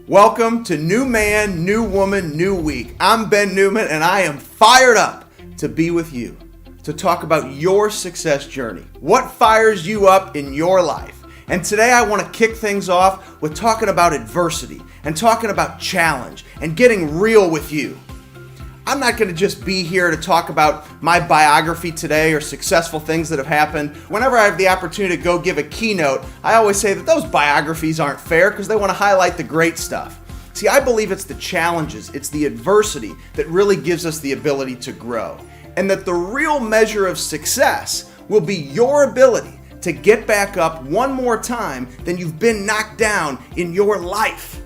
Welcome to New Man, New Woman, New Week. I'm Ben Newman, and I am fired up to be with you to talk about your success journey. What fires you up in your life? And today I want to kick things off with talking about adversity and talking about challenge and getting real with you. I'm not going to just be here to talk about my biography today or successful things that have happened. Whenever I have the opportunity to go give a keynote, I always say that those biographies aren't fair because they want to highlight the great stuff. See, I believe it's the challenges, it's the adversity that really gives us the ability to grow. And that the real measure of success will be your ability to get back up one more time than you've been knocked down in your life.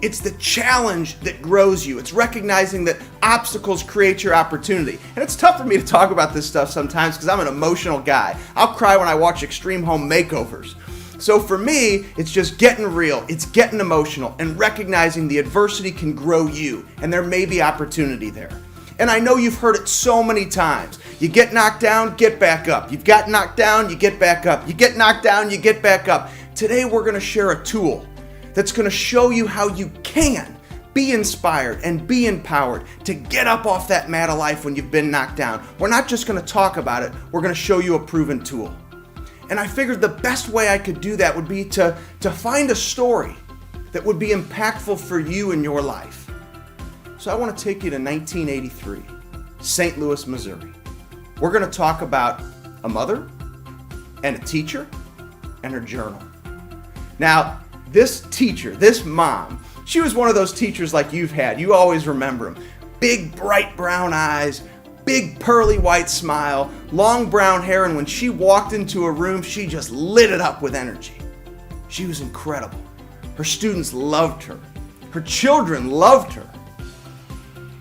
It's the challenge that grows you. It's recognizing that obstacles create your opportunity. And it's tough for me to talk about this stuff sometimes because I'm an emotional guy. I'll cry when I watch extreme home makeovers. So for me, it's just getting real. It's getting emotional and recognizing the adversity can grow you and there may be opportunity there. And I know you've heard it so many times. You get knocked down, get back up. You've got knocked down, you get back up. You get knocked down, you get back up. Today we're going to share a tool that's going to show you how you can be inspired and be empowered to get up off that mat of life when you've been knocked down. We're not just going to talk about it, we're going to show you a proven tool. And I figured the best way I could do that would be to find a story that would be impactful for you in your life. So I want to take you to 1983, St. Louis, Missouri. We're going to talk about a mother and a teacher and her journal. Now, this teacher, this mom, she was one of those teachers like you've had. You always remember them. Big, bright brown eyes, big, pearly white smile, long brown hair, and when she walked into a room, she just lit it up with energy. She was incredible. Her students loved her. Her children loved her.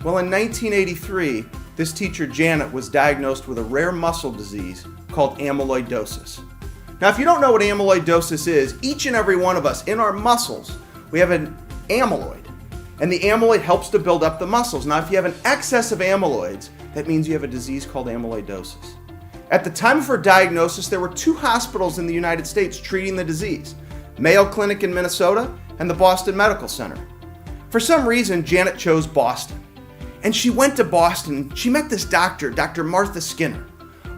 Well, in 1983, this teacher, Janet, was diagnosed with a rare muscle disease called amyloidosis. Now, if you don't know what amyloidosis is, each and every one of us, in our muscles, we have an amyloid. And the amyloid helps to build up the muscles. Now, if you have an excess of amyloids, that means you have a disease called amyloidosis. At the time of her diagnosis, there were two hospitals in the United States treating the disease, Mayo Clinic in Minnesota and the Boston Medical Center. For some reason, Janet chose Boston. And she went to Boston. She met this doctor, Dr. Martha Skinner,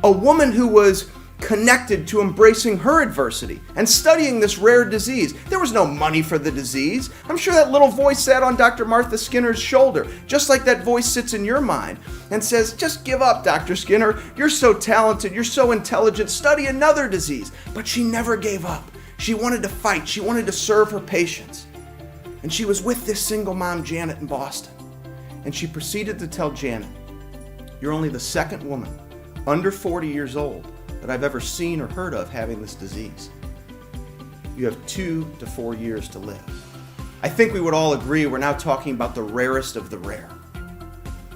a woman who was connected to embracing her adversity and studying this rare disease. There was no money for the disease. I'm sure that little voice sat on Dr. Martha Skinner's shoulder, just like that voice sits in your mind and says, just give up, Dr. Skinner. You're so talented. You're so intelligent. Study another disease. But she never gave up. She wanted to fight. She wanted to serve her patients. And she was with this single mom, Janet, in Boston. And she proceeded to tell Janet, you're only the second woman under 40 years old that I've ever seen or heard of having this disease. You have 2 to 4 years to live. I think we would all agree we're now talking about the rarest of the rare.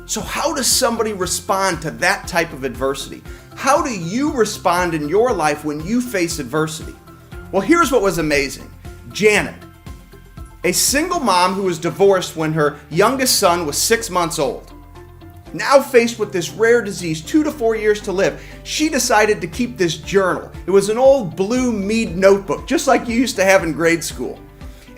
So how does somebody respond to that type of adversity? How do you respond in your life when you face adversity? Well, here's what was amazing. Janet, a single mom who was divorced when her youngest son was 6 months old, now faced with this rare disease, 2 to 4 years to live, she decided to keep this journal. It was an old blue Mead notebook, just like you used to have in grade school.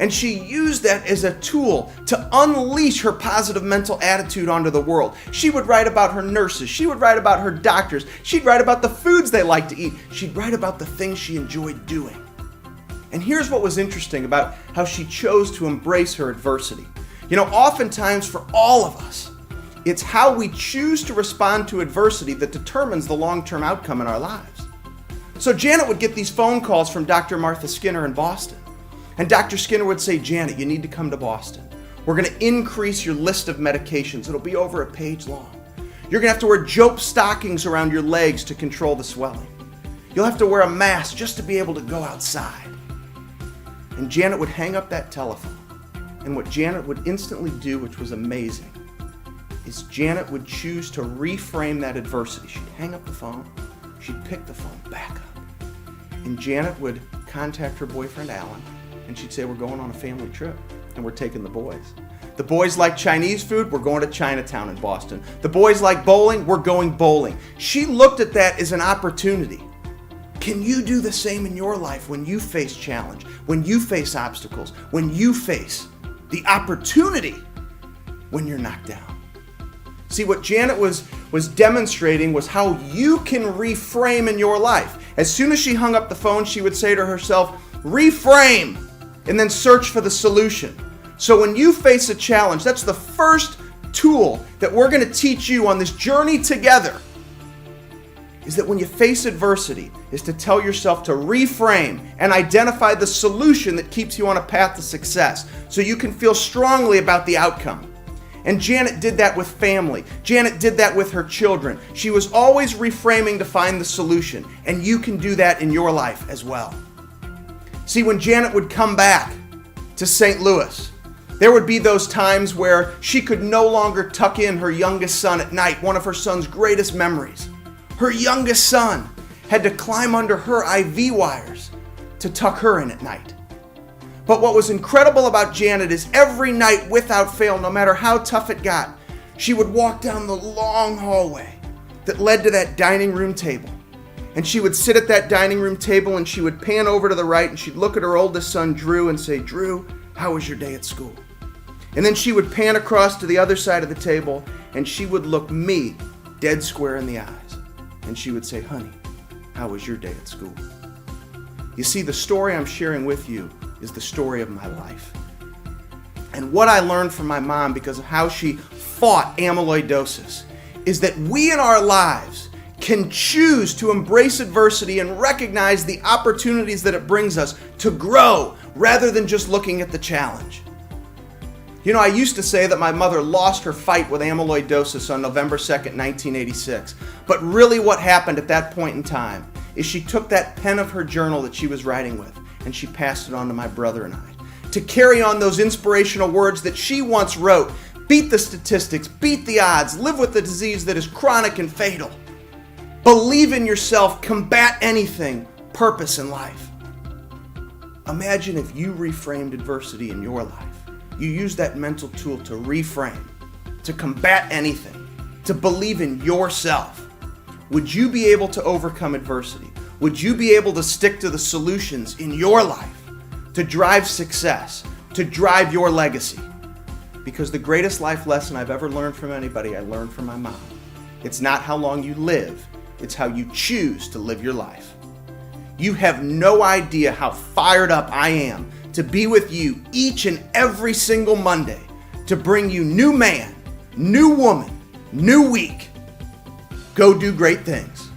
And she used that as a tool to unleash her positive mental attitude onto the world. She would write about her nurses. She would write about her doctors. She'd write about the foods they liked to eat. She'd write about the things she enjoyed doing. And here's what was interesting about how she chose to embrace her adversity. You know, oftentimes for all of us, it's how we choose to respond to adversity that determines the long-term outcome in our lives. So Janet would get these phone calls from Dr. Martha Skinner in Boston. And Dr. Skinner would say, Janet, you need to come to Boston. We're going to increase your list of medications. It'll be over a page long. You're going to have to wear jope stockings around your legs to control the swelling. You'll have to wear a mask just to be able to go outside. And Janet would hang up that telephone. And what Janet would instantly do, which was amazing, is Janet would choose to reframe that adversity. She'd hang up the phone, she'd pick the phone back up, and Janet would contact her boyfriend Alan, and she'd say, we're going on a family trip, and we're taking the boys. The boys like Chinese food, we're going to Chinatown in Boston. The boys like bowling, we're going bowling. She looked at that as an opportunity. Can you do the same in your life when you face challenge, when you face obstacles, when you face the opportunity when you're knocked down. See, what Janet was demonstrating was how you can reframe in your life. As soon as she hung up the phone, she would say to herself, reframe, and then search for the solution. So when you face a challenge, that's the first tool that we're going to teach you on this journey together, is that when you face adversity, is to tell yourself to reframe and identify the solution that keeps you on a path to success so you can feel strongly about the outcome. And Janet did that with family. Janet did that with her children. She was always reframing to find the solution, and you can do that in your life as well. See, when Janet would come back to St. Louis, there would be those times where she could no longer tuck in her youngest son at night, one of her son's greatest memories. Her youngest son had to climb under her IV wires to tuck her in at night. But what was incredible about Janet is every night, without fail, no matter how tough it got, she would walk down the long hallway that led to that dining room table. And she would sit at that dining room table and she would pan over to the right and she'd look at her oldest son, Drew, and say, Drew, how was your day at school? And then she would pan across to the other side of the table and she would look me dead square in the eyes. And she would say, honey, how was your day at school? You see, the story I'm sharing with you is the story of my life. And what I learned from my mom because of how she fought amyloidosis is that we in our lives can choose to embrace adversity and recognize the opportunities that it brings us to grow rather than just looking at the challenge. You know, I used to say that my mother lost her fight with amyloidosis on November 2nd, 1986. But really what happened at that point in time is she took that pen of her journal that she was writing with and she passed it on to my brother and I to carry on those inspirational words that she once wrote. Beat the statistics, beat the odds, live with the disease that is chronic and fatal. Believe in yourself, combat anything, purpose in life. Imagine if you reframed adversity in your life. You use that mental tool to reframe, to combat anything, to believe in yourself. Would you be able to overcome adversity? Would you be able to stick to the solutions in your life to drive success, to drive your legacy? Because the greatest life lesson I've ever learned from anybody, I learned from my mom. It's not how long you live, it's how you choose to live your life. You have no idea how fired up I am to be with you each and every single Monday to bring you new man, new woman, new week. Go do great things.